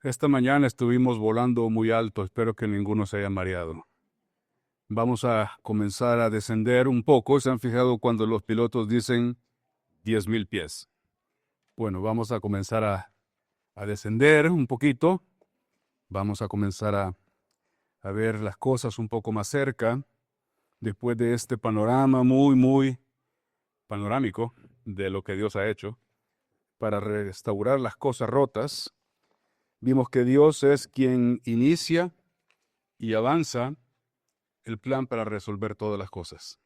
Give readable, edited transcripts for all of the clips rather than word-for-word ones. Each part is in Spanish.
Esta mañana estuvimos volando muy alto, espero que ninguno se haya mareado. Vamos a comenzar a descender un poco. ¿Se han fijado cuando los pilotos dicen 10,000 pies? Bueno, vamos a comenzar a descender un poquito. Vamos a comenzar a ver las cosas un poco más cerca. Después de este panorama muy panorámico de lo que Dios ha hecho para restaurar las cosas rotas, vimos que Dios es quien inicia y avanza el plan para resolver todas las cosas.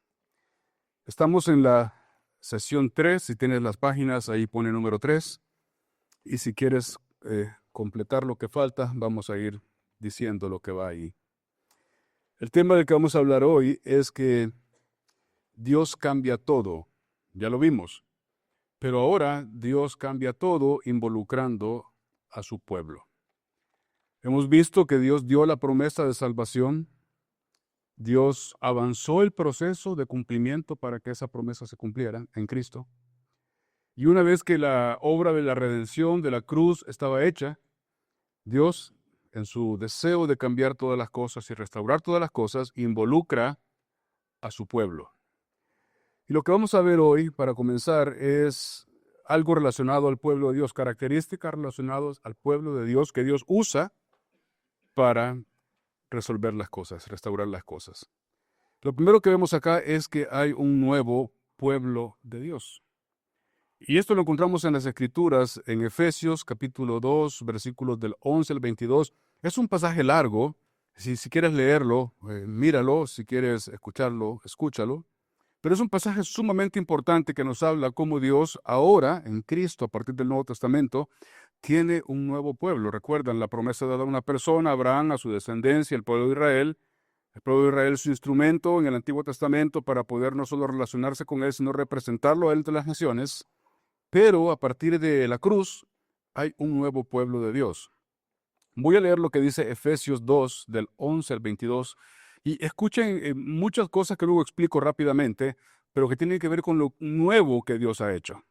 Estamos en la sesión 3. Si tienes las páginas, ahí pone número 3. Y si quieres completar lo que falta, vamos a ir diciendo lo que va ahí. El tema del que vamos a hablar hoy es que Dios cambia todo. Ya lo vimos. Pero ahora Dios cambia todo involucrando a su pueblo. Hemos visto que Dios dio la promesa de salvación. Dios avanzó el proceso de cumplimiento para que esa promesa se cumpliera en Cristo. Y una vez que la obra de la redención de la cruz estaba hecha, Dios, en su deseo de cambiar todas las cosas y restaurar todas las cosas, involucra a su pueblo. Y lo que vamos a ver hoy, para comenzar, es algo relacionado al pueblo de Dios, características relacionadas al pueblo de Dios que Dios usa para resolver las cosas, restaurar las cosas. Lo primero que vemos acá es que hay un nuevo pueblo de Dios. Y esto lo encontramos en las Escrituras, en Efesios capítulo 2, versículos del 11 al 22. Es un pasaje largo. Si quieres leerlo, míralo. Si quieres escucharlo, escúchalo. Pero es un pasaje sumamente importante que nos habla cómo Dios ahora, en Cristo, a partir del Nuevo Testamento, tiene un nuevo pueblo. Recuerdan la promesa dada a una persona, Abraham, a su descendencia, el pueblo de Israel. El pueblo de Israel es su instrumento en el Antiguo Testamento para poder no solo relacionarse con él, sino representarlo a él entre las naciones. Pero a partir de la cruz hay un nuevo pueblo de Dios. Voy a leer lo que dice Efesios 2, del 11 al 22, y escuchen muchas cosas que luego explico rápidamente, pero que tienen que ver con lo nuevo que Dios ha hecho.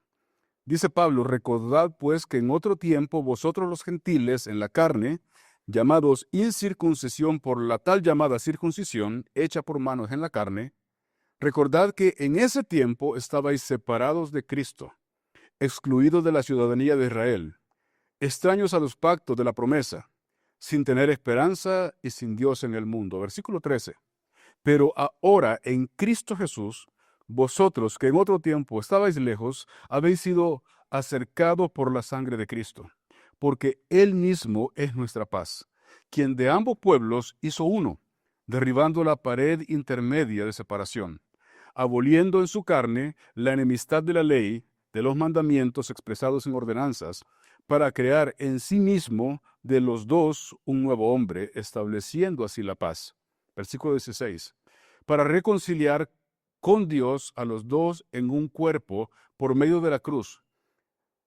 Dice Pablo: recordad pues que en otro tiempo vosotros los gentiles en la carne, llamados incircuncisión por la tal llamada circuncisión, hecha por manos en la carne, recordad que en ese tiempo estabais separados de Cristo, excluidos de la ciudadanía de Israel, extraños a los pactos de la promesa, sin tener esperanza y sin Dios en el mundo. Versículo 13. Pero ahora en Cristo Jesús, vosotros que en otro tiempo estabais lejos, habéis sido acercados por la sangre de Cristo, porque Él mismo es nuestra paz, quien de ambos pueblos hizo uno, derribando la pared intermedia de separación, aboliendo en su carne la enemistad de la ley, de los mandamientos expresados en ordenanzas, para crear en sí mismo de los dos un nuevo hombre, estableciendo así la paz. Versículo 16. Para reconciliar con Dios a los dos en un cuerpo por medio de la cruz,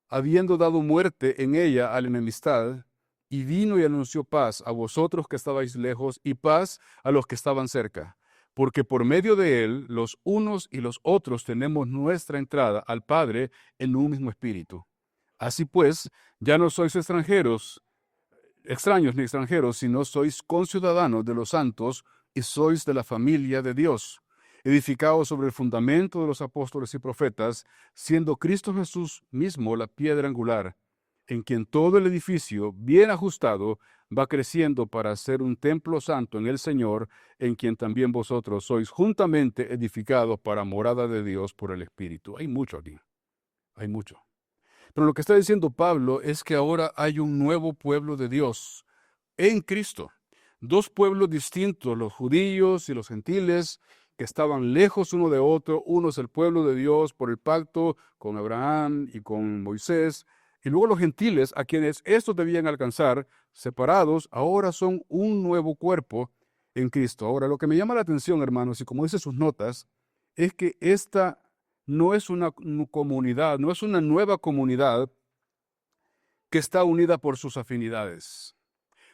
habiendo dado muerte en ella a la enemistad, y vino y anunció paz a vosotros que estabais lejos y paz a los que estaban cerca, porque por medio de él los unos y los otros tenemos nuestra entrada al Padre en un mismo espíritu. Así pues, ya no sois extraños ni extranjeros, sino sois conciudadanos de los santos y sois de la familia de Dios, edificados sobre el fundamento de los apóstoles y profetas, siendo Cristo Jesús mismo la piedra angular, en quien todo el edificio, bien ajustado, va creciendo para ser un templo santo en el Señor, en quien también vosotros sois juntamente edificados para morada de Dios por el Espíritu. Hay mucho aquí, hay mucho. Pero lo que está diciendo Pablo es que ahora hay un nuevo pueblo de Dios en Cristo. Dos pueblos distintos, los judíos y los gentiles, que estaban lejos uno de otro. Uno es el pueblo de Dios por el pacto con Abraham y con Moisés. Y luego los gentiles, a quienes estos debían alcanzar, separados, ahora son un nuevo cuerpo en Cristo. Ahora, lo que me llama la atención, hermanos, y como dice sus notas, es que esta no es una comunidad, no es una nueva comunidad que está unida por sus afinidades.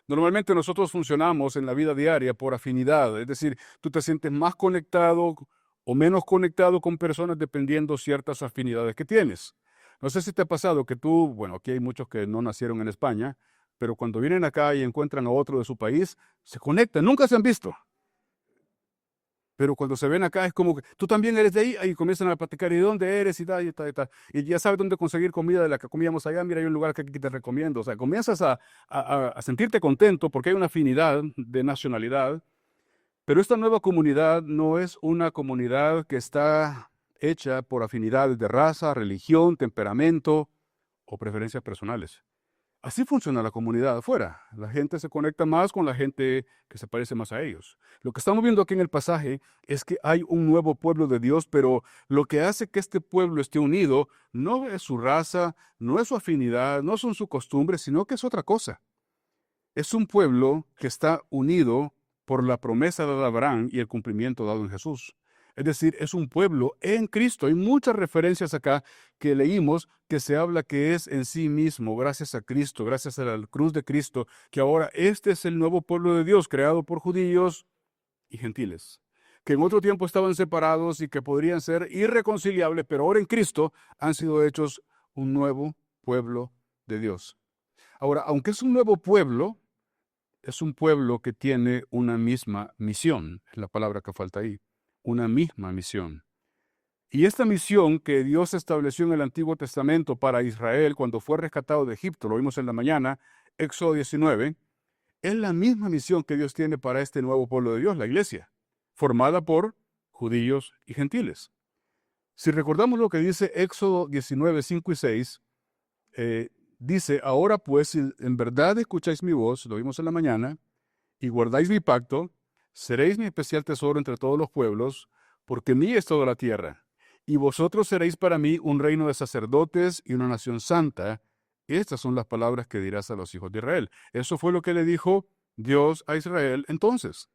Normalmente nosotros funcionamos en la vida diaria por afinidad, es decir, tú te sientes más conectado o menos conectado con personas dependiendo ciertas afinidades que tienes. No sé si te ha pasado que tú, bueno, aquí hay muchos que no nacieron en España, pero cuando vienen acá y encuentran a otro de su país, se conectan, nunca se han visto. Pero cuando se ven acá es como que tú también eres de ahí, y comienzan a platicar, ¿y de dónde eres? Y tal, y tal, y tal. Y ya sabes dónde conseguir comida de la que comíamos allá, mira, hay un lugar que aquí te recomiendo. O sea, comienzas a sentirte contento porque hay una afinidad de nacionalidad, pero esta nueva comunidad no es una comunidad que está hecha por afinidades de raza, religión, temperamento o preferencias personales. Así funciona la comunidad afuera. La gente se conecta más con la gente que se parece más a ellos. Lo que estamos viendo aquí en el pasaje es que hay un nuevo pueblo de Dios, pero lo que hace que este pueblo esté unido no es su raza, no es su afinidad, no son sus costumbres, sino que es otra cosa. Es un pueblo que está unido por la promesa dada a Abraham y el cumplimiento dado en Jesús. Es decir, es un pueblo en Cristo. Hay muchas referencias acá que leímos que se habla que es en sí mismo, gracias a Cristo, gracias a la cruz de Cristo, que ahora este es el nuevo pueblo de Dios, creado por judíos y gentiles, que en otro tiempo estaban separados y que podrían ser irreconciliables, pero ahora en Cristo han sido hechos un nuevo pueblo de Dios. Ahora, aunque es un nuevo pueblo, es un pueblo que tiene una misma misión, es la palabra que falta ahí, una misma misión. Y esta misión que Dios estableció en el Antiguo Testamento para Israel cuando fue rescatado de Egipto, lo vimos en la mañana, Éxodo 19, es la misma misión que Dios tiene para este nuevo pueblo de Dios, la iglesia, formada por judíos y gentiles. Si recordamos lo que dice Éxodo 19, 5 y 6, dice, ahora pues, si en verdad escucháis mi voz, lo vimos en la mañana, y guardáis mi pacto, seréis mi especial tesoro entre todos los pueblos, porque mía es toda la tierra. Y vosotros seréis para mí un reino de sacerdotes y una nación santa. Estas son las palabras que dirás a los hijos de Israel. Eso fue lo que le dijo Dios a Israel entonces.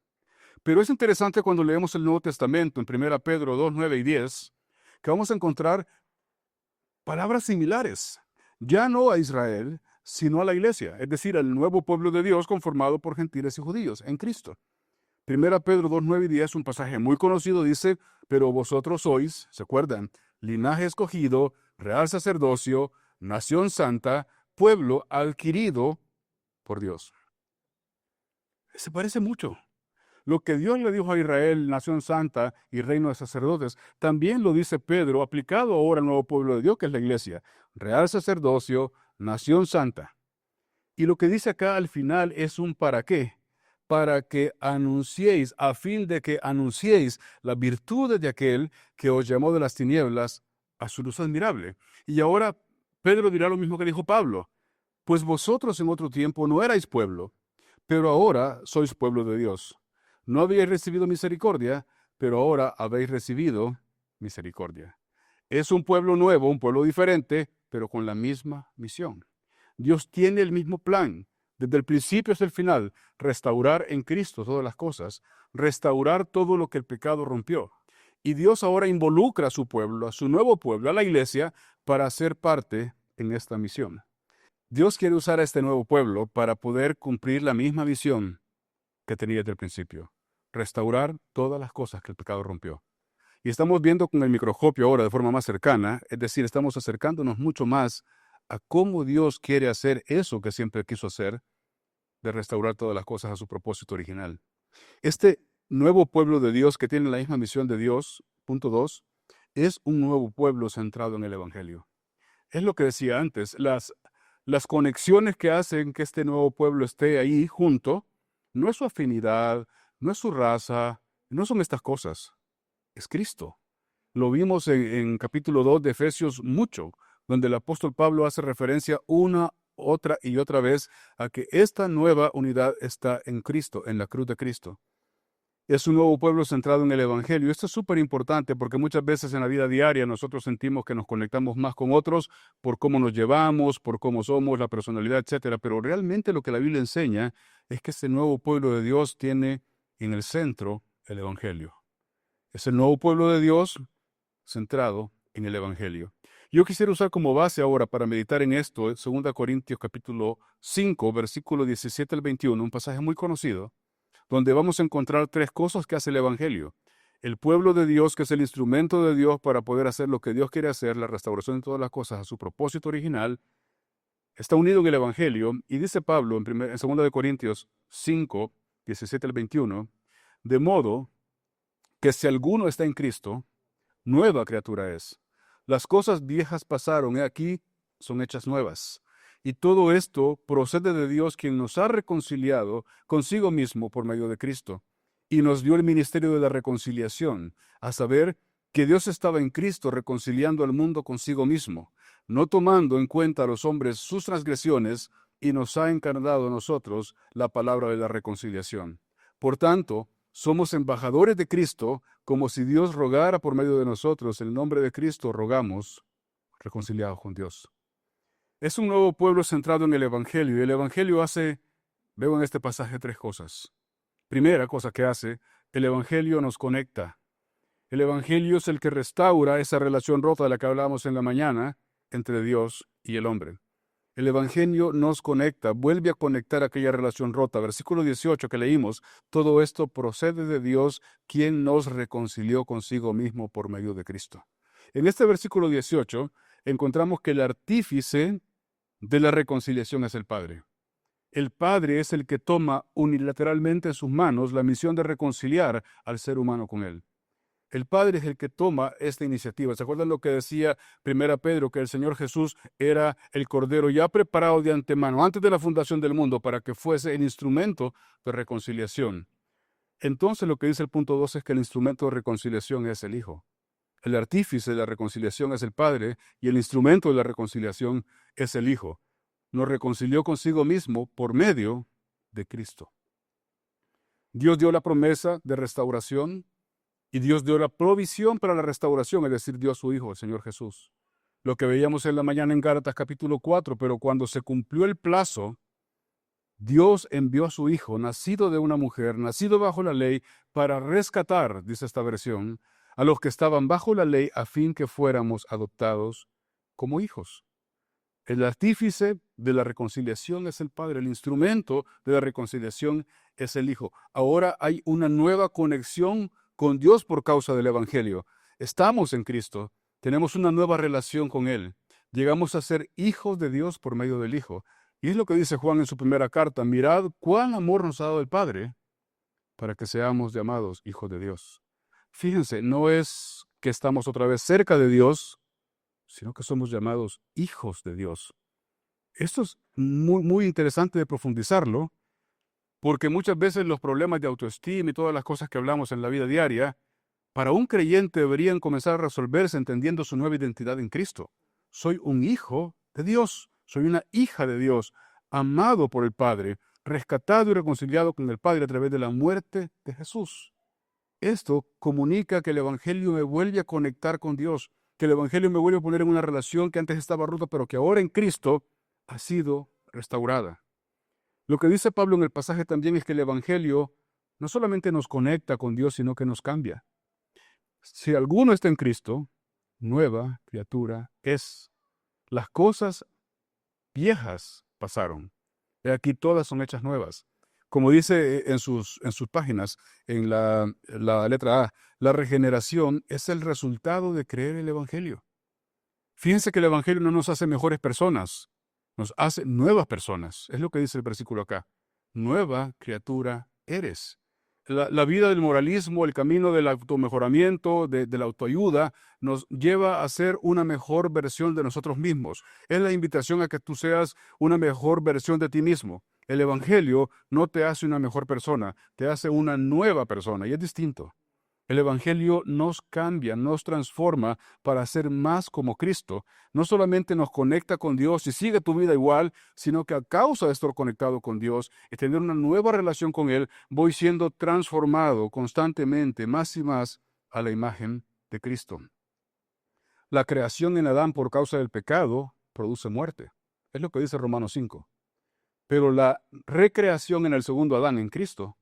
Pero es interesante cuando leemos el Nuevo Testamento en 1 Pedro 2, 9 y 10, que vamos a encontrar palabras similares, ya no a Israel, sino a la iglesia, es decir, al nuevo pueblo de Dios conformado por gentiles y judíos en Cristo. 1 Pedro 2, 9 y 10, un pasaje muy conocido, dice, pero vosotros sois, ¿se acuerdan? Linaje escogido, real sacerdocio, nación santa, pueblo adquirido por Dios. Se parece mucho. Lo que Dios le dijo a Israel, nación santa y reino de sacerdotes, también lo dice Pedro, aplicado ahora al nuevo pueblo de Dios, que es la iglesia. Real sacerdocio, nación santa. Y lo que dice acá al final es un para qué. Para que anunciéis, a fin de que anunciéis las virtudes de aquel que os llamó de las tinieblas a su luz admirable. Y ahora Pedro dirá lo mismo que dijo Pablo. Pues vosotros en otro tiempo no erais pueblo, pero ahora sois pueblo de Dios. No habíais recibido misericordia, pero ahora habéis recibido misericordia. Es un pueblo nuevo, un pueblo diferente, pero con la misma misión. Dios tiene el mismo plan, desde el principio hasta el final, restaurar en Cristo todas las cosas, restaurar todo lo que el pecado rompió. Y Dios ahora involucra a su pueblo, a su nuevo pueblo, a la iglesia, para ser parte en esta misión. Dios quiere usar a este nuevo pueblo para poder cumplir la misma visión que tenía desde el principio, restaurar todas las cosas que el pecado rompió. Y estamos viendo con el microscopio ahora de forma más cercana, es decir, estamos acercándonos mucho más a cómo Dios quiere hacer eso que siempre quiso hacer, de restaurar todas las cosas a su propósito original. Este nuevo pueblo de Dios que tiene la misma misión de Dios, punto 2, es un nuevo pueblo centrado en el Evangelio. Es lo que decía antes, las conexiones que hacen que este nuevo pueblo esté ahí junto, no es su afinidad, no es su raza, no son estas cosas, es Cristo. Lo vimos en capítulo 2 de Efesios mucho, donde el apóstol Pablo hace referencia una, otra y otra vez a que esta nueva unidad está en Cristo, en la cruz de Cristo. Es un nuevo pueblo centrado en el Evangelio. Esto es súper importante porque muchas veces en la vida diaria nosotros sentimos que nos conectamos más con otros por cómo nos llevamos, por cómo somos, la personalidad, etcétera. Pero realmente lo que la Biblia enseña es que este nuevo pueblo de Dios tiene en el centro el Evangelio. Es el nuevo pueblo de Dios centrado en el Evangelio. Yo quisiera usar como base ahora para meditar en esto, 2 Corintios capítulo 5, versículo 17 al 21, un pasaje muy conocido, donde vamos a encontrar tres cosas que hace el Evangelio. El pueblo de Dios, que es el instrumento de Dios para poder hacer lo que Dios quiere hacer, la restauración de todas las cosas a su propósito original. está unido en el Evangelio, y dice Pablo en 2 de Corintios 5, 17 al 21, de modo que si alguno está en Cristo, nueva criatura es. Las cosas viejas pasaron, he aquí, son hechas nuevas. Y todo esto procede de Dios, quien nos ha reconciliado consigo mismo por medio de Cristo, y nos dio el ministerio de la reconciliación, a saber, que Dios estaba en Cristo reconciliando al mundo consigo mismo, no tomando en cuenta a los hombres sus transgresiones, y nos ha encarnado a nosotros la palabra de la reconciliación. Por tanto, somos embajadores de Cristo, como si Dios rogara por medio de nosotros. En el nombre de Cristo rogamos, reconciliados con Dios. Es un nuevo pueblo centrado en el Evangelio, y el Evangelio veo en este pasaje tres cosas. Primera cosa que hace, el Evangelio nos conecta. El Evangelio es el que restaura esa relación rota de la que hablábamos en la mañana entre Dios y el hombre. El Evangelio nos conecta, vuelve a conectar aquella relación rota. Versículo 18 que leímos, todo esto procede de Dios, quien nos reconcilió consigo mismo por medio de Cristo. En este versículo 18 encontramos que el artífice de la reconciliación es el Padre. El Padre es el que toma unilateralmente en sus manos la misión de reconciliar al ser humano con Él. El Padre es el que toma esta iniciativa. ¿Se acuerdan lo que decía 1 Pedro? Que el Señor Jesús era el Cordero ya preparado de antemano, antes de la fundación del mundo, para que fuese el instrumento de reconciliación. Entonces lo que dice el punto 2 es que el instrumento de reconciliación es el Hijo. El artífice de la reconciliación es el Padre y el instrumento de la reconciliación es el Hijo. Nos reconcilió consigo mismo por medio de Cristo. Dios dio la promesa de restauración, y Dios dio la provisión para la restauración, es decir, dio a su Hijo, el Señor Jesús. Lo que veíamos en la mañana en Gálatas capítulo 4, pero cuando se cumplió el plazo, Dios envió a su Hijo, nacido de una mujer, nacido bajo la ley, para rescatar, dice esta versión, a los que estaban bajo la ley, a fin que fuéramos adoptados como hijos. El artífice de la reconciliación es el Padre, el instrumento de la reconciliación es el Hijo. Ahora hay una nueva conexión con Dios por causa del Evangelio. Estamos en Cristo, tenemos una nueva relación con Él. Llegamos a ser hijos de Dios por medio del Hijo. Y es lo que dice Juan en su primera carta: mirad cuán amor nos ha dado el Padre para que seamos llamados hijos de Dios. Fíjense, no es que estamos otra vez cerca de Dios, sino que somos llamados hijos de Dios. Esto es muy, muy interesante de profundizarlo, porque muchas veces los problemas de autoestima y todas las cosas que hablamos en la vida diaria, para un creyente deberían comenzar a resolverse entendiendo su nueva identidad en Cristo. Soy un hijo de Dios, soy una hija de Dios, amado por el Padre, rescatado y reconciliado con el Padre a través de la muerte de Jesús. Esto comunica que el Evangelio me vuelve a conectar con Dios, que el Evangelio me vuelve a poner en una relación que antes estaba rota, pero que ahora en Cristo ha sido restaurada. Lo que dice Pablo en el pasaje también es que el Evangelio no solamente nos conecta con Dios, sino que nos cambia. Si alguno está en Cristo, nueva criatura es. Las cosas viejas pasaron. He aquí todas son hechas nuevas. Como dice en sus páginas, en la letra A, la regeneración es el resultado de creer el Evangelio. Fíjense que el Evangelio no nos hace mejores personas, nos hace nuevas personas. Es lo que dice el versículo acá. Nueva criatura eres. La vida del moralismo, el camino del automejoramiento, de la autoayuda, nos lleva a ser una mejor versión de nosotros mismos. Es la invitación a que tú seas una mejor versión de ti mismo. El Evangelio no te hace una mejor persona, te hace una nueva persona, y es distinto. El Evangelio nos cambia, nos transforma para ser más como Cristo. No solamente nos conecta con Dios y sigue tu vida igual, sino que a causa de estar conectado con Dios y tener una nueva relación con Él, voy siendo transformado constantemente, más y más, a la imagen de Cristo. La creación en Adán por causa del pecado produce muerte. Es lo que dice Romanos 5. Pero la recreación en el segundo Adán, en Cristo,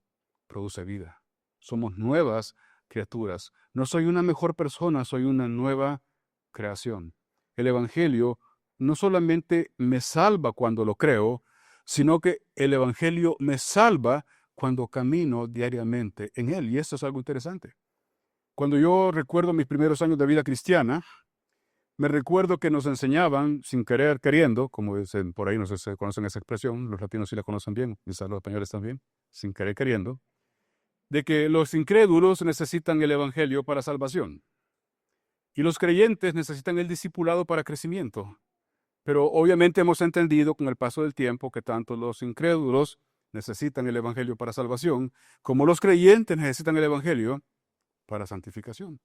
produce vida. Somos nuevas criaturas. No soy una mejor persona, soy una nueva creación. El Evangelio no solamente me salva cuando lo creo, sino que el Evangelio me salva cuando camino diariamente en él. Y esto es algo interesante. Cuando yo recuerdo mis primeros años de vida cristiana, Me recuerdo que nos enseñaban, sin querer, queriendo, como dicen por ahí, no sé si conocen esa expresión, los latinos sí la conocen bien, quizás los españoles también, sin querer, queriendo, de que los incrédulos necesitan el evangelio para salvación y los creyentes necesitan el discipulado para crecimiento. Pero obviamente hemos entendido con el paso del tiempo que tanto los incrédulos necesitan el evangelio para salvación, como los creyentes necesitan el evangelio para santificación.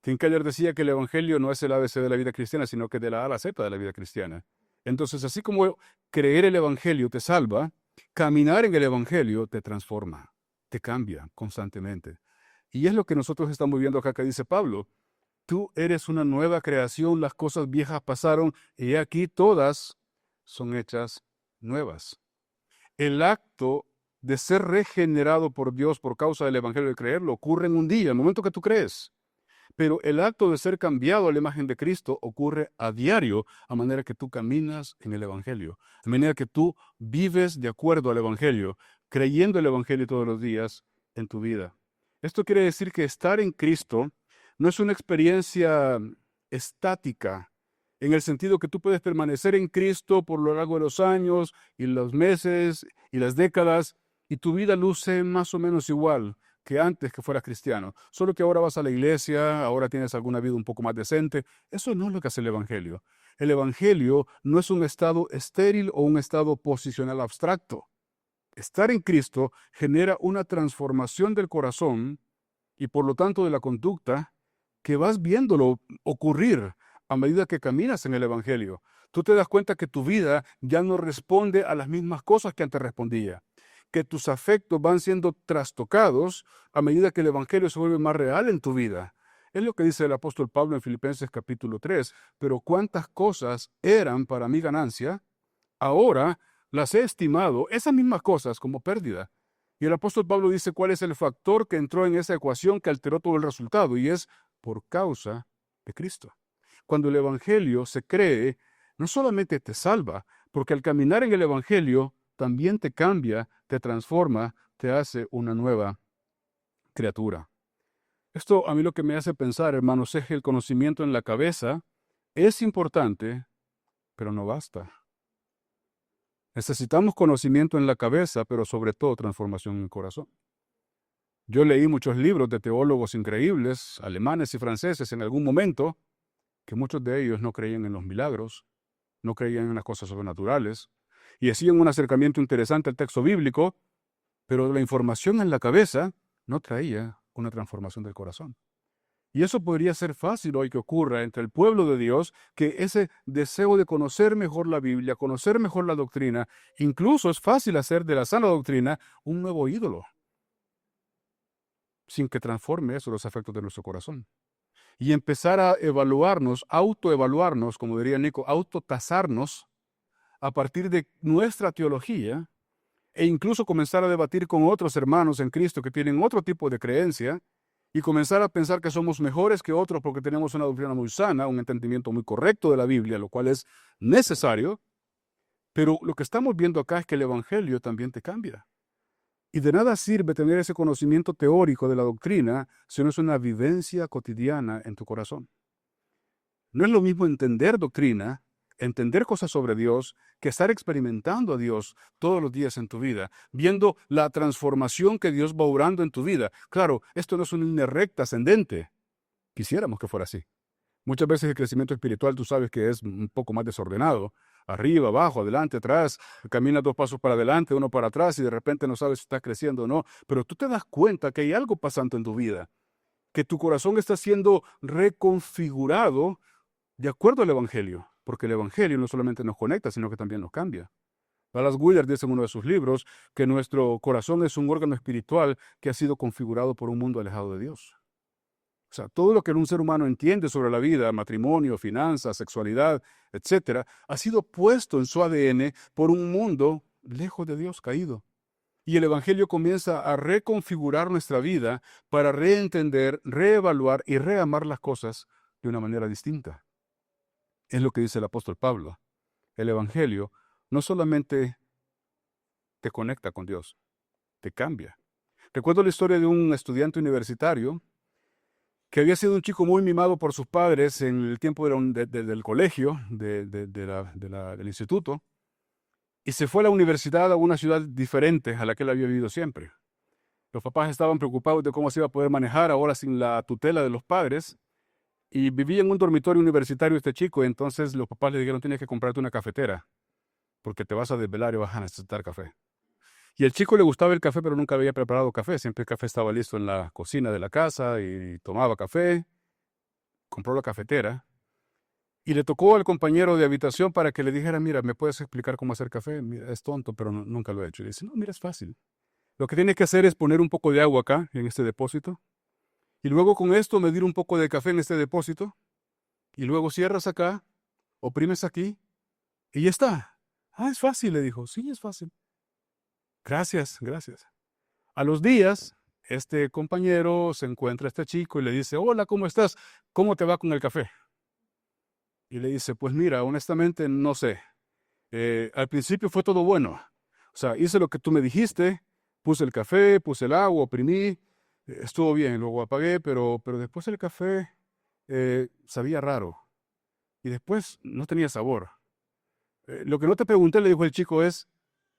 Tim Keller decía que el evangelio no es el ABC de la vida cristiana, sino que de la A a la Z de la vida cristiana. Entonces, así como creer el evangelio te salva, caminar en el evangelio te transforma, te cambia constantemente. Y es lo que nosotros estamos viendo acá que dice Pablo. Tú eres una nueva creación, las cosas viejas pasaron y aquí todas son hechas nuevas. El acto de ser regenerado por Dios por causa del evangelio de creerlo ocurre en un día, en el momento que tú crees. Pero el acto de ser cambiado a la imagen de Cristo ocurre a diario, a manera que tú caminas en el Evangelio, a manera que tú vives de acuerdo al Evangelio, creyendo el Evangelio todos los días en tu vida. Esto quiere decir que estar en Cristo no es una experiencia estática, en el sentido que tú puedes permanecer en Cristo por lo largo de los años y los meses y las décadas, y tu vida luce más o menos igual que antes que fueras cristiano. Solo que ahora vas a la iglesia, ahora tienes alguna vida un poco más decente. Eso no es lo que hace el Evangelio. El Evangelio no es un estado estéril o un estado posicional abstracto. Estar en Cristo genera una transformación del corazón y por lo tanto de la conducta que vas viéndolo ocurrir a medida que caminas en el Evangelio. Tú te das cuenta que tu vida ya no responde a las mismas cosas que antes respondía, que tus afectos van siendo trastocados a medida que el Evangelio se vuelve más real en tu vida. Es lo que dice el apóstol Pablo en Filipenses capítulo 3. Pero cuántas cosas eran para mi ganancia, ahora las he estimado, esas mismas cosas, como pérdida. Y el apóstol Pablo dice cuál es el factor que entró en esa ecuación que alteró todo el resultado, y es por causa de Cristo. Cuando el Evangelio se cree, no solamente te salva, porque al caminar en el Evangelio también te cambia, te transforma, te hace una nueva criatura. Esto a mí lo que me hace pensar, hermanos, es que el conocimiento en la cabeza es importante, pero no basta. Necesitamos conocimiento en la cabeza, pero sobre todo transformación en el corazón. Yo leí muchos libros de teólogos increíbles, alemanes y franceses en algún momento, que muchos de ellos no creían en los milagros, no creían en las cosas sobrenaturales, y hacían un acercamiento interesante al texto bíblico, pero la información en la cabeza no traía una transformación del corazón. Y eso podría ser fácil hoy que ocurra entre el pueblo de Dios, que ese deseo de conocer mejor la Biblia, conocer mejor la doctrina, incluso es fácil hacer de la sana doctrina un nuevo ídolo, sin que transforme eso los afectos de nuestro corazón. Y empezar a evaluarnos, autoevaluarnos, como diría Nico, autotasarnos a partir de nuestra teología e incluso comenzar a debatir con otros hermanos en Cristo que tienen otro tipo de creencia y comenzar a pensar que somos mejores que otros porque tenemos una doctrina muy sana, un entendimiento muy correcto de la Biblia, lo cual es necesario, pero lo que estamos viendo acá es que el Evangelio también te cambia. Y de nada sirve tener ese conocimiento teórico de la doctrina si no es una vivencia cotidiana en tu corazón. No es lo mismo entender doctrina, entender cosas sobre Dios, que estar experimentando a Dios todos los días en tu vida, viendo la transformación que Dios va obrando en tu vida. Claro, esto no es una línea recta ascendente. Quisiéramos que fuera así. Muchas veces el crecimiento espiritual tú sabes que es un poco más desordenado. Arriba, abajo, adelante, atrás, caminas 2 pasos para adelante, uno para atrás y de repente no sabes si estás creciendo o no. Pero tú te das cuenta que hay algo pasando en tu vida, que tu corazón está siendo reconfigurado de acuerdo al Evangelio, porque el Evangelio no solamente nos conecta, sino que también nos cambia. Dallas Willard dice en uno de sus libros que nuestro corazón es un órgano espiritual que ha sido configurado por un mundo alejado de Dios. O sea, todo lo que un ser humano entiende sobre la vida, matrimonio, finanzas, sexualidad, etcétera, ha sido puesto en su ADN por un mundo lejos de Dios, caído. Y el Evangelio comienza a reconfigurar nuestra vida para reentender, reevaluar y reamar las cosas de una manera distinta. Es lo que dice el apóstol Pablo. El Evangelio no solamente te conecta con Dios, te cambia. Recuerdo la historia de un estudiante universitario que había sido un chico muy mimado por sus padres en el tiempo del colegio, del instituto, y se fue a la universidad a una ciudad diferente a la que él había vivido siempre. Los papás estaban preocupados de cómo se iba a poder manejar ahora sin la tutela de los padres, y vivía en un dormitorio universitario este chico, y entonces los papás le dijeron, tienes que comprarte una cafetera, porque te vas a desvelar y vas a necesitar café. Y el chico le gustaba el café, pero nunca había preparado café. Siempre el café estaba listo en la cocina de la casa y tomaba café. Compró la cafetera y le tocó al compañero de habitación para que le dijera, mira, ¿me puedes explicar cómo hacer café? Mira, es tonto, pero nunca lo he hecho. Y dice, no, mira, es fácil. Lo que tienes que hacer es poner un poco de agua acá, en este depósito, y luego con esto medir un poco de café en este depósito, y luego cierras acá, oprimes aquí, y ya está. Ah, es fácil, le dijo. Sí, es fácil. Gracias, gracias. A los días, este compañero se encuentra a este chico y le dice, hola, ¿cómo estás? ¿Cómo te va con el café? Y le dice, pues mira, honestamente no sé. Al principio fue todo bueno. O sea, hice lo que tú me dijiste, puse el café, puse el agua, oprimí, estuvo bien, luego apagué, pero después el café sabía raro y después no tenía sabor. Lo que no te pregunté, le dijo el chico, es,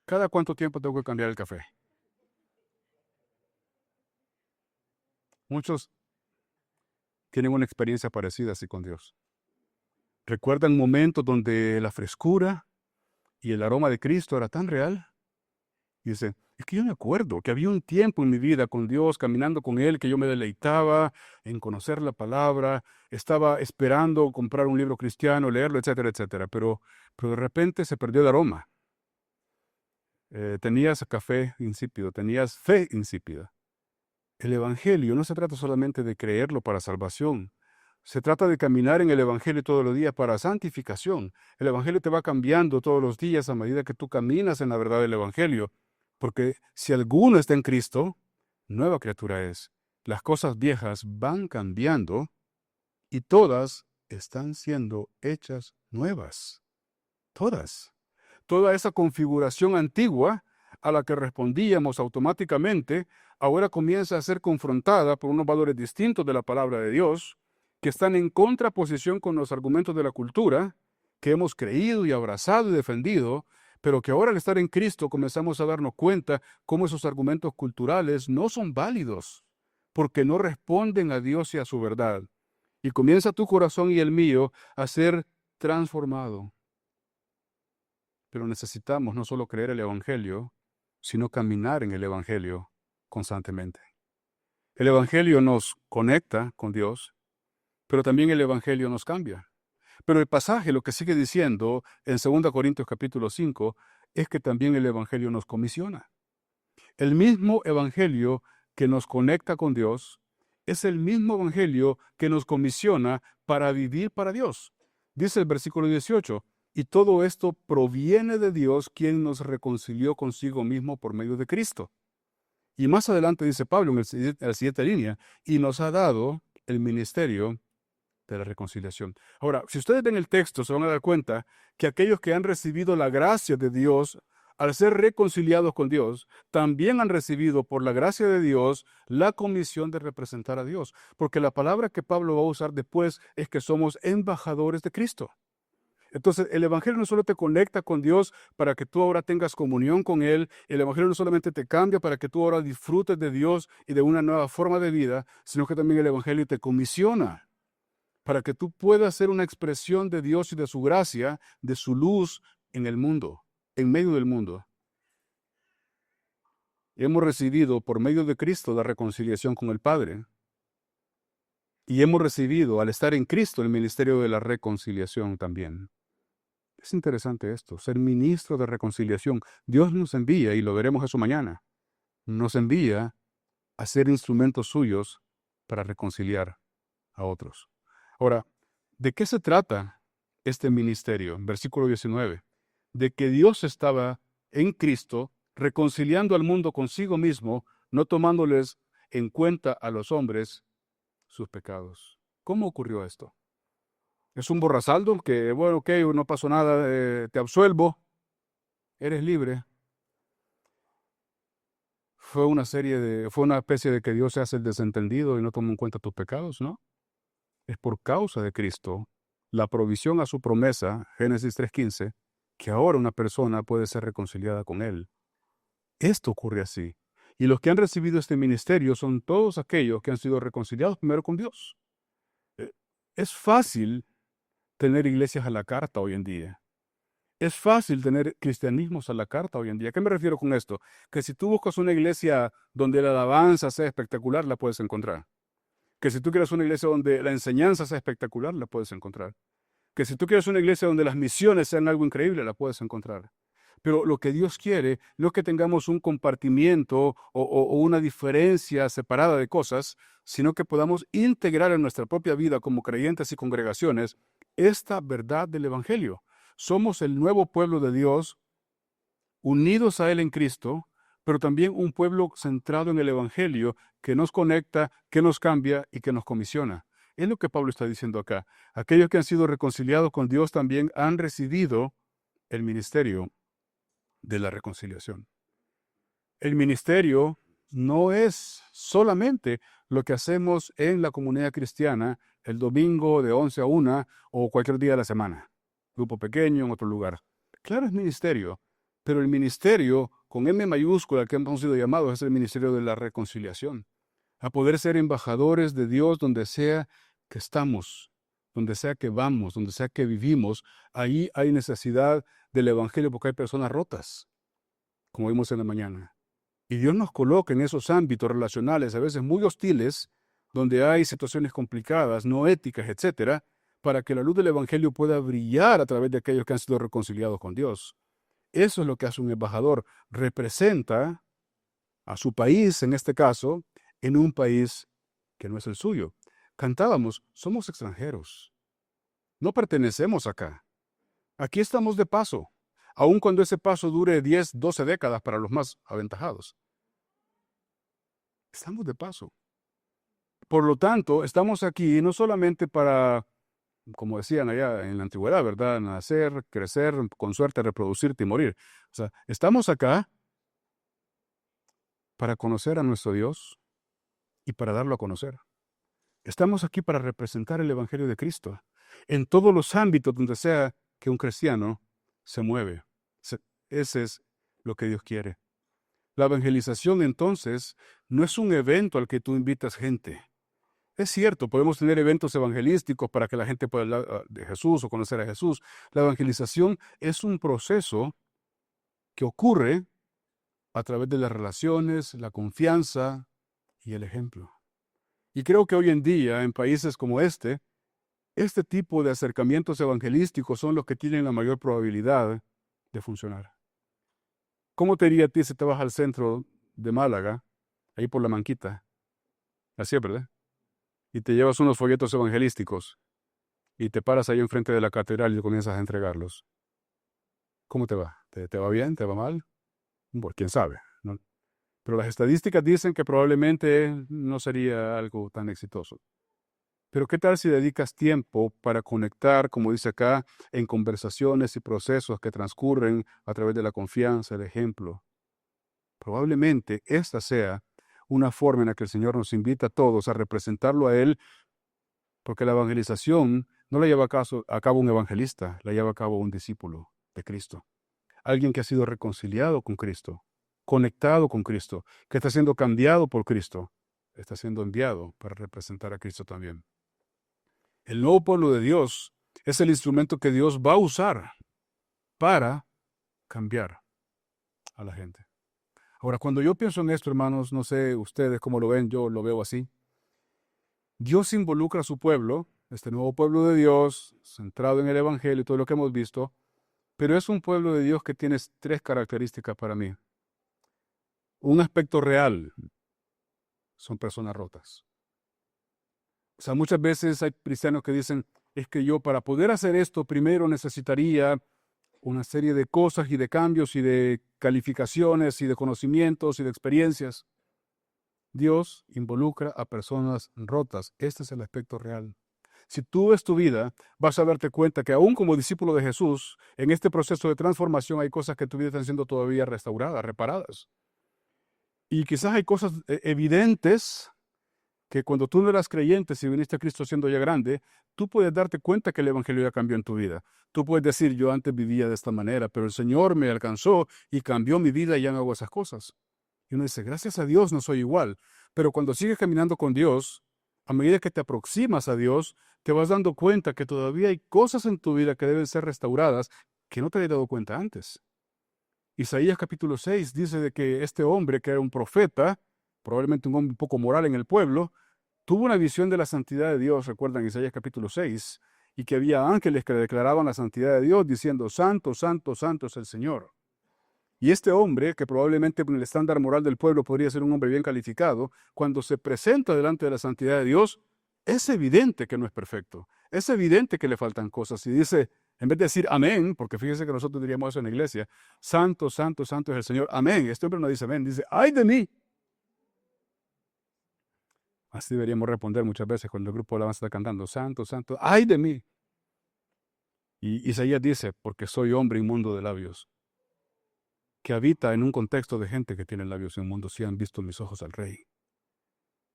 ¿cada cuánto tiempo tengo que cambiar el café? Muchos tienen una experiencia parecida así con Dios. Recuerdan momentos donde la frescura y el aroma de Cristo era tan real. Y dice, es que yo me acuerdo que había un tiempo en mi vida con Dios, caminando con Él, que yo me deleitaba en conocer la palabra, estaba esperando comprar un libro cristiano, leerlo, etcétera, etcétera. Pero de repente se perdió el aroma. Tenías café insípido, tenías fe insípida. El Evangelio no se trata solamente de creerlo para salvación. Se trata de caminar en el Evangelio todos los días para santificación. El Evangelio te va cambiando todos los días a medida que tú caminas en la verdad del Evangelio. Porque si alguno está en Cristo, nueva criatura es. Las cosas viejas van cambiando y todas están siendo hechas nuevas. Todas. Toda esa configuración antigua a la que respondíamos automáticamente, ahora comienza a ser confrontada por unos valores distintos de la palabra de Dios, que están en contraposición con los argumentos de la cultura, que hemos creído y abrazado y defendido, pero que ahora al estar en Cristo comenzamos a darnos cuenta cómo esos argumentos culturales no son válidos, porque no responden a Dios y a su verdad. Y comienza tu corazón y el mío a ser transformado. Pero necesitamos no solo creer el Evangelio, sino caminar en el Evangelio constantemente. El Evangelio nos conecta con Dios, pero también el Evangelio nos cambia. Pero el pasaje lo que sigue diciendo en 2 Corintios capítulo 5 es que también el Evangelio nos comisiona. El mismo Evangelio que nos conecta con Dios es el mismo Evangelio que nos comisiona para vivir para Dios. Dice el versículo 18, y todo esto proviene de Dios, quien nos reconcilió consigo mismo por medio de Cristo. Y más adelante dice Pablo en la siguiente línea, y nos ha dado el ministerio de la reconciliación. Ahora, si ustedes ven el texto, se van a dar cuenta que aquellos que han recibido la gracia de Dios, al ser reconciliados con Dios, también han recibido por la gracia de Dios la comisión de representar a Dios. Porque la palabra que Pablo va a usar después es que somos embajadores de Cristo. Entonces, el Evangelio no solo te conecta con Dios para que tú ahora tengas comunión con Él, el Evangelio no solamente te cambia para que tú ahora disfrutes de Dios y de una nueva forma de vida, sino que también el Evangelio te comisiona para que tú puedas ser una expresión de Dios y de su gracia, de su luz en el mundo, en medio del mundo. Hemos recibido por medio de Cristo la reconciliación con el Padre. Y hemos recibido, al estar en Cristo, el ministerio de la reconciliación también. Es interesante esto, ser ministro de reconciliación. Dios nos envía, y lo veremos eso mañana, nos envía a ser instrumentos suyos para reconciliar a otros. Ahora, ¿de qué se trata este ministerio? Versículo 19. De que Dios estaba en Cristo reconciliando al mundo consigo mismo, no tomándoles en cuenta a los hombres sus pecados. ¿Cómo ocurrió esto? Es un borrasaldo que, bueno, ok, no pasó nada, te absuelvo, eres libre. fue una especie de que Dios se hace el desentendido y no toma en cuenta tus pecados, ¿no? Es por causa de Cristo, la provisión a su promesa, Génesis 3:15, que ahora una persona puede ser reconciliada con Él. Esto ocurre así. Y los que han recibido este ministerio son todos aquellos que han sido reconciliados primero con Dios. Eh, Es fácil tener iglesias a la carta hoy en día. Es fácil tener cristianismos a la carta hoy en día. ¿A qué me refiero con esto? Que si tú buscas una iglesia donde la alabanza sea espectacular, la puedes encontrar. Que si tú quieres una iglesia donde la enseñanza sea espectacular, la puedes encontrar. Que si tú quieres una iglesia donde las misiones sean algo increíble, la puedes encontrar. Pero lo que Dios quiere no es que tengamos un compartimiento o una diferencia separada de cosas, sino que podamos integrar en nuestra propia vida como creyentes y congregaciones esta verdad del Evangelio. Somos el nuevo pueblo de Dios, unidos a Él en Cristo, pero también un pueblo centrado en el Evangelio que nos conecta, que nos cambia y que nos comisiona. Es lo que Pablo está diciendo acá. Aquellos que han sido reconciliados con Dios también han recibido el ministerio de la reconciliación. El ministerio no es solamente lo que hacemos en la comunidad cristiana el domingo de 11 a 1 o cualquier día de la semana. Grupo pequeño en otro lugar. Claro, es ministerio, pero el ministerio con M mayúscula que hemos sido llamados es el ministerio de la reconciliación. A poder ser embajadores de Dios donde sea que estamos, donde sea que vamos, donde sea que vivimos. Ahí hay necesidad del evangelio porque hay personas rotas, como vimos en la mañana. Y Dios nos coloca en esos ámbitos relacionales, a veces muy hostiles, donde hay situaciones complicadas, no éticas, etcétera, para que la luz del evangelio pueda brillar a través de aquellos que han sido reconciliados con Dios. Eso es lo que hace un embajador. Representa a su país, en este caso, en un país que no es el suyo. Cantábamos, somos extranjeros. No pertenecemos acá. Aquí estamos de paso, aun cuando ese paso dure 10, 12 décadas para los más aventajados. Estamos de paso. Por lo tanto, estamos aquí no solamente para, como decían allá en la antigüedad, ¿verdad? Nacer, crecer, con suerte reproducirte y morir. O sea, estamos acá para conocer a nuestro Dios y para darlo a conocer. Estamos aquí para representar el Evangelio de Cristo en todos los ámbitos donde sea que un cristiano se mueve. Ese es lo que Dios quiere. La evangelización, entonces, no es un evento al que tú invitas gente. Es cierto, podemos tener eventos evangelísticos para que la gente pueda hablar de Jesús o conocer a Jesús. La evangelización es un proceso que ocurre a través de las relaciones, la confianza y el ejemplo. Y creo que hoy en día, en países como este tipo de acercamientos evangelísticos son los que tienen la mayor probabilidad de funcionar. ¿Cómo te iría a ti si te vas al centro de Málaga, ahí por la Manquita? Así es, ¿verdad? Y te llevas unos folletos evangelísticos y te paras ahí enfrente de la catedral y comienzas a entregarlos. ¿Cómo te va? ¿Te va bien? ¿Te va mal? Bueno, quién sabe, ¿no? Pero las estadísticas dicen que probablemente no sería algo tan exitoso. Pero ¿qué tal si dedicas tiempo para conectar, como dice acá, en conversaciones y procesos que transcurren a través de la confianza, el ejemplo? Probablemente esta sea una forma en la que el Señor nos invita a todos a representarlo a Él, porque la evangelización no la lleva a cabo un evangelista, la lleva a cabo un discípulo de Cristo. Alguien que ha sido reconciliado con Cristo, conectado con Cristo, que está siendo cambiado por Cristo, está siendo enviado para representar a Cristo también. El nuevo pueblo de Dios es el instrumento que Dios va a usar para cambiar a la gente. Ahora, cuando yo pienso en esto, hermanos, no sé ustedes cómo lo ven, yo lo veo así. Dios involucra a su pueblo, este nuevo pueblo de Dios, centrado en el Evangelio y todo lo que hemos visto, pero es un pueblo de Dios que tiene tres características para mí. Un aspecto real, son personas rotas. O sea, muchas veces hay cristianos que dicen, es que yo para poder hacer esto primero necesitaría una serie de cosas y de cambios y de calificaciones y de conocimientos y de experiencias. Dios involucra a personas rotas. Este es el aspecto real. Si tú ves tu vida, vas a darte cuenta que aún como discípulo de Jesús, en este proceso de transformación hay cosas que tu vida están siendo todavía restauradas, reparadas. Y quizás hay cosas evidentes que cuando tú no eras creyente, si viniste a Cristo siendo ya grande, tú puedes darte cuenta que el Evangelio ya cambió en tu vida. Tú puedes decir, yo antes vivía de esta manera, pero el Señor me alcanzó y cambió mi vida y ya no hago esas cosas. Y uno dice, gracias a Dios no soy igual. Pero cuando sigues caminando con Dios, a medida que te aproximas a Dios, te vas dando cuenta que todavía hay cosas en tu vida que deben ser restauradas que no te habías dado cuenta antes. Isaías capítulo 6 dice de que este hombre, que era un profeta, probablemente un hombre un poco moral en el pueblo, tuvo una visión de la santidad de Dios, recuerdan Isaías capítulo 6, y que había ángeles que le declaraban la santidad de Dios, diciendo, Santo, Santo, Santo es el Señor. Y este hombre, que probablemente en el estándar moral del pueblo podría ser un hombre bien calificado, cuando se presenta delante de la santidad de Dios, es evidente que no es perfecto. Es evidente que le faltan cosas. Y dice, en vez de decir amén, porque fíjese que nosotros diríamos eso en la iglesia, Santo, Santo, Santo es el Señor, amén. Este hombre no dice amén, dice, ay de mí. Así deberíamos responder muchas veces cuando el grupo de alabanza está cantando, Santo, Santo, ay de mí. Y Isaías dice, porque soy hombre inmundo de labios, que habita en un contexto de gente que tiene labios inmundos, si han visto mis ojos al Rey.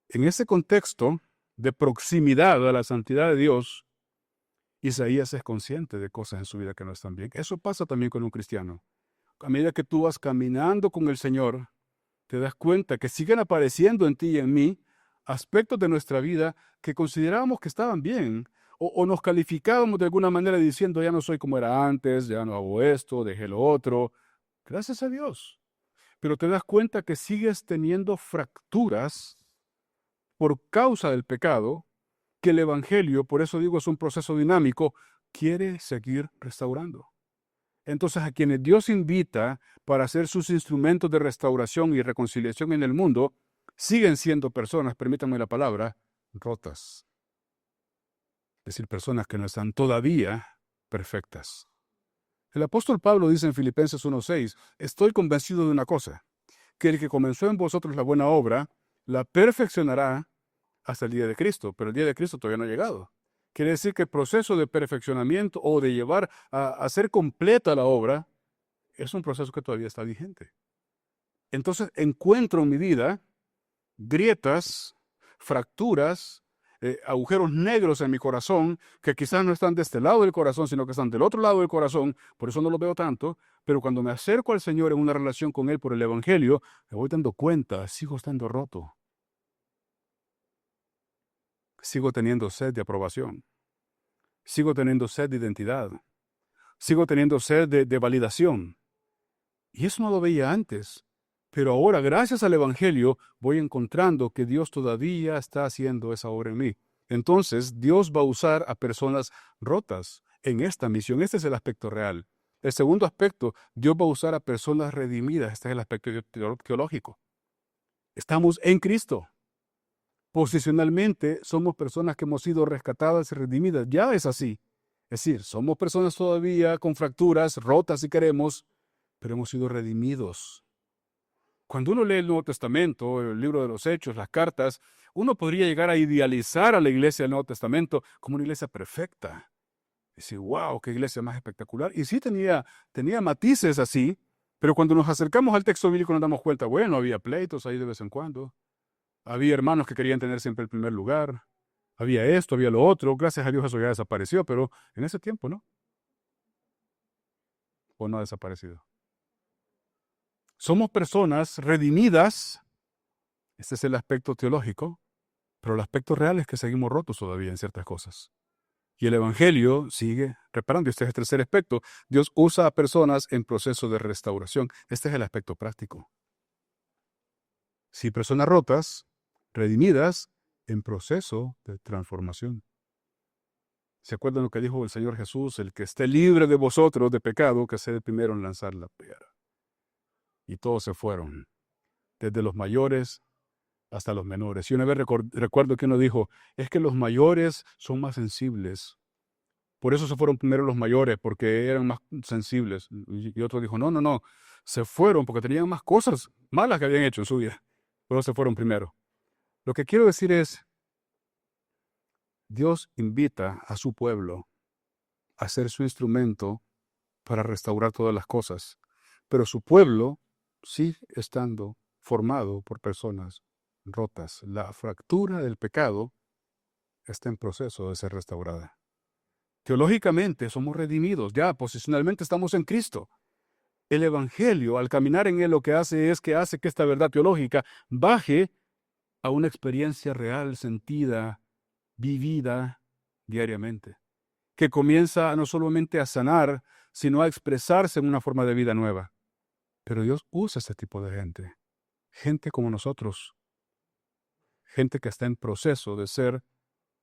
En ese contexto de proximidad a la santidad de Dios, Isaías es consciente de cosas en su vida que no están bien. Eso pasa también con un cristiano. A medida que tú vas caminando con el Señor, te das cuenta que siguen apareciendo en ti y en mí aspectos de nuestra vida que considerábamos que estaban bien, o nos calificábamos de alguna manera diciendo, ya no soy como era antes, ya no hago esto, dejé lo otro. Gracias a Dios. Pero te das cuenta que sigues teniendo fracturas por causa del pecado, que el Evangelio, por eso digo, es un proceso dinámico, quiere seguir restaurando. Entonces, a quienes Dios invita para ser sus instrumentos de restauración y reconciliación en el mundo, siguen siendo personas, permítanme la palabra, rotas. Es decir, personas que no están todavía perfectas. El apóstol Pablo dice en Filipenses 1:6, estoy convencido de una cosa, que el que comenzó en vosotros la buena obra, la perfeccionará hasta el día de Cristo, pero el día de Cristo todavía no ha llegado. Quiere decir que el proceso de perfeccionamiento o de llevar a ser completa la obra es un proceso que todavía está vigente. Entonces encuentro en mi vida grietas, fracturas, agujeros negros en mi corazón, que quizás no están de este lado del corazón, sino que están del otro lado del corazón, por eso no los veo tanto, pero cuando me acerco al Señor en una relación con Él por el Evangelio, me voy dando cuenta, sigo estando roto. Sigo teniendo sed de aprobación. Sigo teniendo sed de identidad. Sigo teniendo sed de validación. Y eso no lo veía antes. Pero ahora, gracias al Evangelio, voy encontrando que Dios todavía está haciendo esa obra en mí. Entonces, Dios va a usar a personas rotas en esta misión. Este es el aspecto real. El segundo aspecto, Dios va a usar a personas redimidas. Este es el aspecto teológico. Estamos en Cristo. Posicionalmente, somos personas que hemos sido rescatadas y redimidas. Ya es así. Es decir, somos personas todavía con fracturas, rotas si queremos, pero hemos sido redimidos. Cuando uno lee el Nuevo Testamento, el libro de los Hechos, las cartas, uno podría llegar a idealizar a la iglesia del Nuevo Testamento como una iglesia perfecta. Decir, wow, qué iglesia más espectacular. Y sí tenía matices así, pero cuando nos acercamos al texto bíblico nos damos cuenta, bueno, había pleitos ahí de vez en cuando. Había hermanos que querían tener siempre el primer lugar. Había esto, había lo otro. Gracias a Dios eso ya desapareció, pero en ese tiempo, ¿no? ¿O no ha desaparecido? Somos personas redimidas. Este es el aspecto teológico, pero el aspecto real es que seguimos rotos todavía en ciertas cosas. Y el Evangelio sigue reparando. Este es el tercer aspecto. Dios usa a personas en proceso de restauración. Este es el aspecto práctico. Sí, personas rotas, redimidas, en proceso de transformación. ¿Se acuerdan lo que dijo el Señor Jesús? El que esté libre de vosotros de pecado, que sea el primero en lanzar la piedra. Y todos se fueron, desde los mayores hasta los menores. Y una vez recuerdo que uno dijo, es que los mayores son más sensibles. Por eso se fueron primero los mayores, porque eran más sensibles. Y otro dijo, no, no, no, se fueron porque tenían más cosas malas que habían hecho en su vida. Por eso se fueron primero. Lo que quiero decir es, Dios invita a su pueblo a ser su instrumento para restaurar todas las cosas. Pero su pueblo sigue estando formado por personas rotas. La fractura del pecado está en proceso de ser restaurada. Teológicamente somos redimidos, ya posicionalmente estamos en Cristo. El Evangelio, al caminar en él, lo que hace es que hace que esta verdad teológica baje a una experiencia real, sentida, vivida diariamente, que comienza no solamente a sanar, sino a expresarse en una forma de vida nueva. Pero Dios usa este tipo de gente, gente como nosotros, gente que está en proceso de ser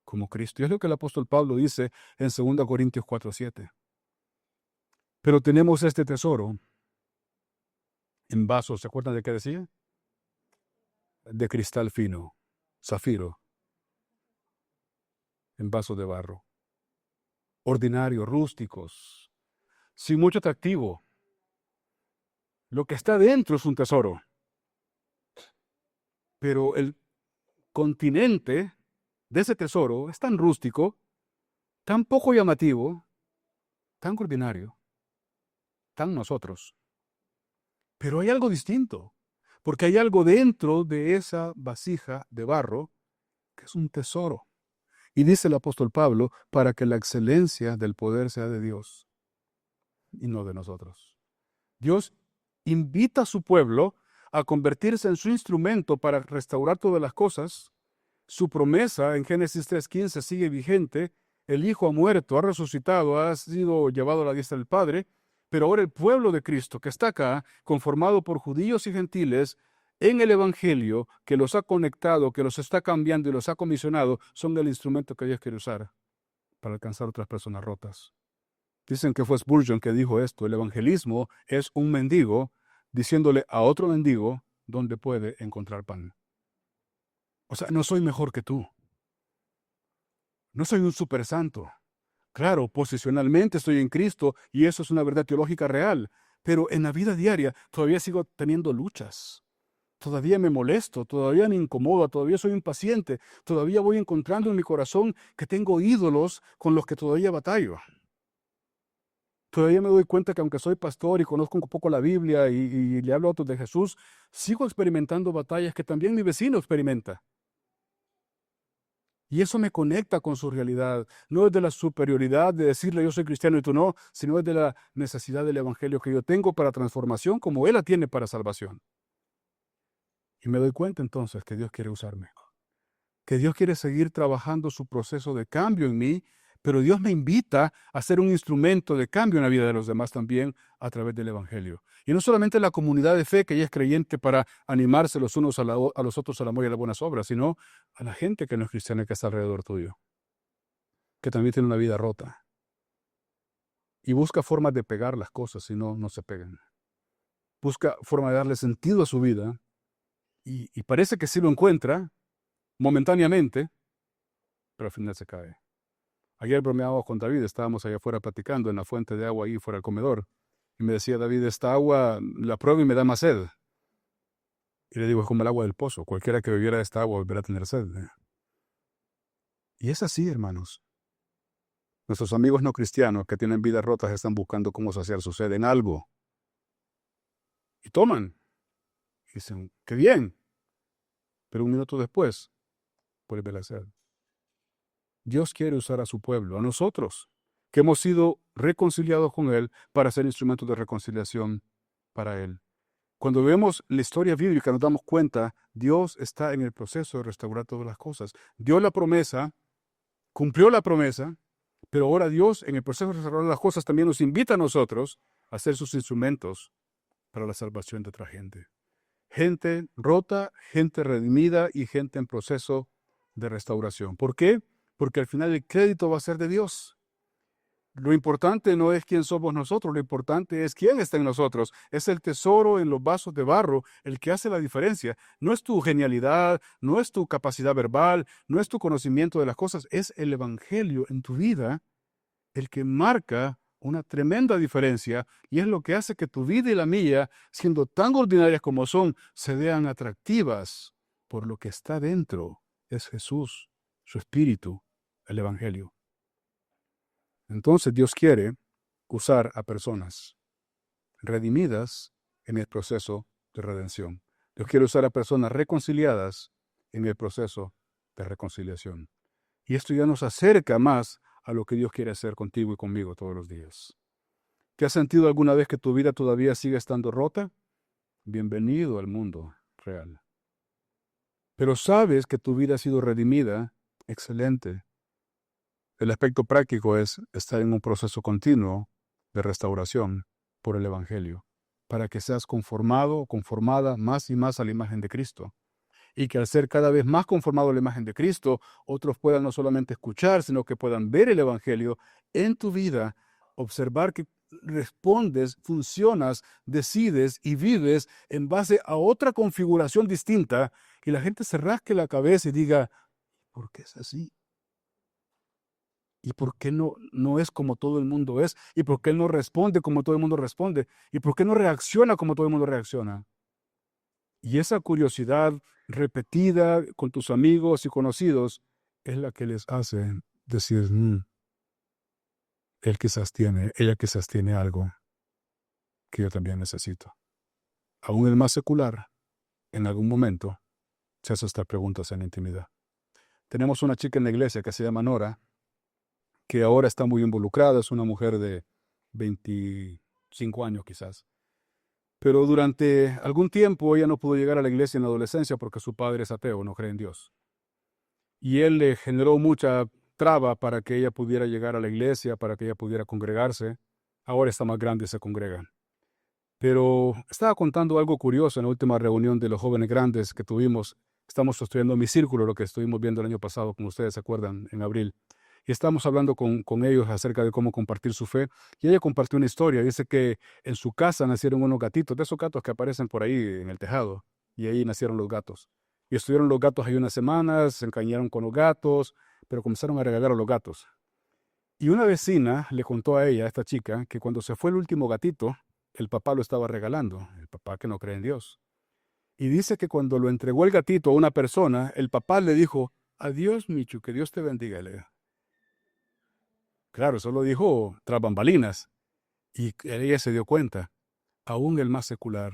como Cristo. Y es lo que el apóstol Pablo dice en 2 Corintios 4:7. Pero tenemos este tesoro en vasos, ¿se acuerdan de qué decía? De cristal fino, zafiro, en vasos de barro, ordinarios, rústicos, sin mucho atractivo. Lo que está dentro es un tesoro, pero el continente de ese tesoro es tan rústico, tan poco llamativo, tan ordinario, tan nosotros. Pero hay algo distinto, porque hay algo dentro de esa vasija de barro que es un tesoro. Y dice el apóstol Pablo, para que la excelencia del poder sea de Dios y no de nosotros. Dios invita a su pueblo a convertirse en su instrumento para restaurar todas las cosas. Su promesa en Génesis 3:15 sigue vigente. El Hijo ha muerto, ha resucitado, ha sido llevado a la diestra del Padre. Pero ahora el pueblo de Cristo que está acá, conformado por judíos y gentiles, en el Evangelio, que los ha conectado, que los está cambiando y los ha comisionado, son el instrumento que Dios quiere usar para alcanzar otras personas rotas. Dicen que fue Spurgeon que dijo esto: el evangelismo es un mendigo diciéndole a otro mendigo dónde puede encontrar pan. O sea, no soy mejor que tú. No soy un super santo. Claro, posicionalmente estoy en Cristo y eso es una verdad teológica real, pero en la vida diaria todavía sigo teniendo luchas. Todavía me molesto, todavía me incomoda, todavía soy impaciente, todavía voy encontrando en mi corazón que tengo ídolos con los que todavía batallo. Todavía me doy cuenta que aunque soy pastor y conozco un poco la Biblia y le hablo a otros de Jesús, sigo experimentando batallas que también mi vecino experimenta. Y eso me conecta con su realidad. No es de la superioridad de decirle yo soy cristiano y tú no, sino es de la necesidad del evangelio que yo tengo para transformación como Él la tiene para salvación. Y me doy cuenta entonces que Dios quiere usarme, que Dios quiere seguir trabajando su proceso de cambio en mí, pero Dios me invita a ser un instrumento de cambio en la vida de los demás también a través del evangelio. Y no solamente la comunidad de fe que ya es creyente para animarse los unos a los otros al amor y a las buenas obras, sino a la gente que no es cristiana y que está alrededor tuyo, que también tiene una vida rota y busca formas de pegar las cosas, si no, no se pegan. Busca forma de darle sentido a su vida y parece que sí lo encuentra momentáneamente, pero al final se cae. Ayer bromeábamos con David, estábamos allá afuera platicando en la fuente de agua ahí fuera del comedor. Y me decía David, esta agua la pruebo y me da más sed. Y le digo, es como el agua del pozo, cualquiera que bebiera de esta agua volverá a tener sed. Y es así, hermanos. Nuestros amigos no cristianos que tienen vidas rotas están buscando cómo saciar su sed en algo. Y toman. Y dicen, qué bien. Pero un minuto después, vuelve la sed. Dios quiere usar a su pueblo, a nosotros, que hemos sido reconciliados con Él para ser instrumentos de reconciliación para Él. Cuando vemos la historia bíblica nos damos cuenta, Dios está en el proceso de restaurar todas las cosas. Dio la promesa, cumplió la promesa, pero ahora Dios en el proceso de restaurar las cosas también nos invita a nosotros a ser sus instrumentos para la salvación de otra gente. Gente rota, gente redimida y gente en proceso de restauración. ¿Por qué? Porque al final el crédito va a ser de Dios. Lo importante no es quién somos nosotros, lo importante es quién está en nosotros. Es el tesoro en los vasos de barro el que hace la diferencia. No es tu genialidad, no es tu capacidad verbal, no es tu conocimiento de las cosas, es el evangelio en tu vida el que marca una tremenda diferencia y es lo que hace que tu vida y la mía, siendo tan ordinarias como son, se vean atractivas por lo que está dentro. Es Jesús, su espíritu, el evangelio. Entonces Dios quiere usar a personas redimidas en el proceso de redención. Dios quiere usar a personas reconciliadas en el proceso de reconciliación. Y esto ya nos acerca más a lo que Dios quiere hacer contigo y conmigo todos los días. ¿Te has sentido alguna vez que tu vida todavía sigue estando rota? Bienvenido al mundo real. Pero sabes que tu vida ha sido redimida. Excelente. El aspecto práctico es estar en un proceso continuo de restauración por el Evangelio, para que seas conformado o conformada más y más a la imagen de Cristo. Y que al ser cada vez más conformado a la imagen de Cristo, otros puedan no solamente escuchar, sino que puedan ver el Evangelio en tu vida, observar que respondes, funcionas, decides y vives en base a otra configuración distinta, y la gente se rasque la cabeza y diga, ¿por qué es así? ¿Y por qué no es como todo el mundo es? ¿Y por qué no responde como todo el mundo responde? ¿Y por qué no reacciona como todo el mundo reacciona? Y esa curiosidad repetida con tus amigos y conocidos es la que les hace decir, ella quizás tiene algo que yo también necesito. Aún el más secular, en algún momento, se hace estas preguntas en la intimidad. Tenemos una chica en la iglesia que se llama Nora, que ahora está muy involucrada, es una mujer de 25 años quizás. Pero durante algún tiempo ella no pudo llegar a la iglesia en la adolescencia porque su padre es ateo, no cree en Dios. Y él le generó mucha traba para que ella pudiera llegar a la iglesia, para que ella pudiera congregarse. Ahora está más grande y se congrega. Pero estaba contando algo curioso en la última reunión de los jóvenes grandes que tuvimos. Estamos estudiando mi círculo, lo que estuvimos viendo el año pasado, como ustedes se acuerdan, en abril. Y estamos hablando con ellos acerca de cómo compartir su fe. Y ella compartió una historia. Dice que en su casa nacieron unos gatitos, de esos gatos que aparecen por ahí en el tejado. Y ahí nacieron los gatos. Y estuvieron los gatos ahí unas semanas, se encariñaron con los gatos, pero comenzaron a regalar a los gatos. Y una vecina le contó a ella, a esta chica, que cuando se fue el último gatito, el papá lo estaba regalando, el papá que no cree en Dios. Y dice que cuando lo entregó el gatito a una persona, el papá le dijo, adiós, Michu, que Dios te bendiga. Claro, eso lo dijo tras bambalinas. Y ella se dio cuenta, aún el más secular,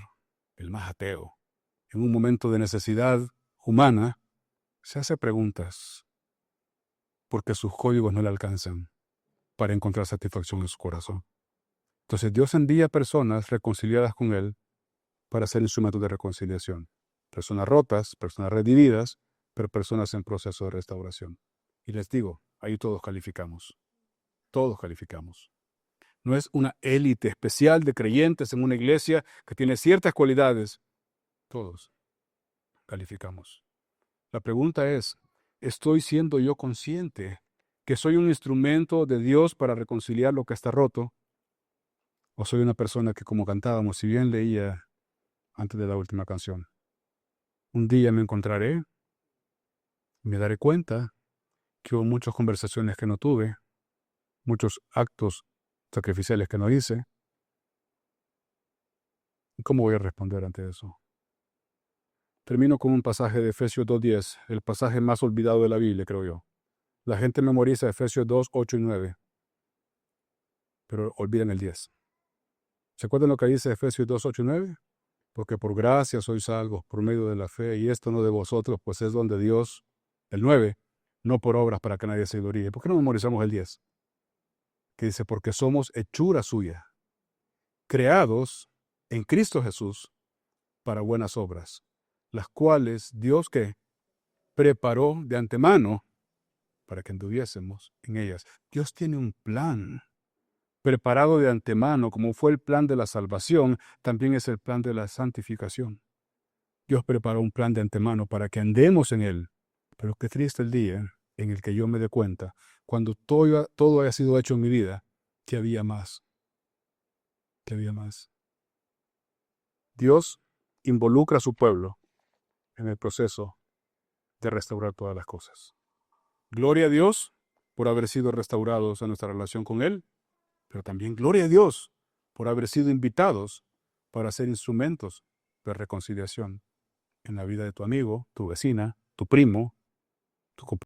el más ateo, en un momento de necesidad humana, se hace preguntas porque sus códigos no le alcanzan para encontrar satisfacción en su corazón. Entonces Dios envía personas reconciliadas con Él para ser instrumentos de reconciliación. Personas rotas, personas redimidas, pero personas en proceso de restauración. Y les digo, ahí todos calificamos. Todos calificamos. No es una élite especial de creyentes en una iglesia que tiene ciertas cualidades. Todos calificamos. La pregunta es, ¿estoy siendo yo consciente que soy un instrumento de Dios para reconciliar lo que está roto? ¿O soy una persona que, como cantábamos, si bien leía antes de la última canción, un día me encontraré y me daré cuenta que hubo muchas conversaciones que no tuve, muchos actos sacrificiales que no hice? ¿Cómo voy a responder ante eso? Termino con un pasaje de Efesios 2:10, el pasaje más olvidado de la Biblia, creo yo. La gente memoriza Efesios 2, 8 y 9, pero olvidan el 10. ¿Se acuerdan lo que dice Efesios 2, 8 y 9? Porque por gracia sois salvos por medio de la fe, y esto no de vosotros, pues es don de Dios. El 9, no por obras para que nadie se gloríe. ¿Por qué no memorizamos el 10? Que dice, porque somos hechura suya, creados en Cristo Jesús para buenas obras, las cuales Dios que preparó de antemano para que anduviésemos en ellas. Dios tiene un plan preparado de antemano, como fue el plan de la salvación, también es el plan de la santificación. Dios preparó un plan de antemano para que andemos en él. Pero qué triste el día en el que yo me dé cuenta, cuando todo haya sido hecho en mi vida, que había más. Que había más. Dios involucra a su pueblo en el proceso de restaurar todas las cosas. Gloria a Dios por haber sido restaurados en nuestra relación con Él, pero también gloria a Dios por haber sido invitados para ser instrumentos de reconciliación en la vida de tu amigo, tu vecina, tu primo, tu compañero.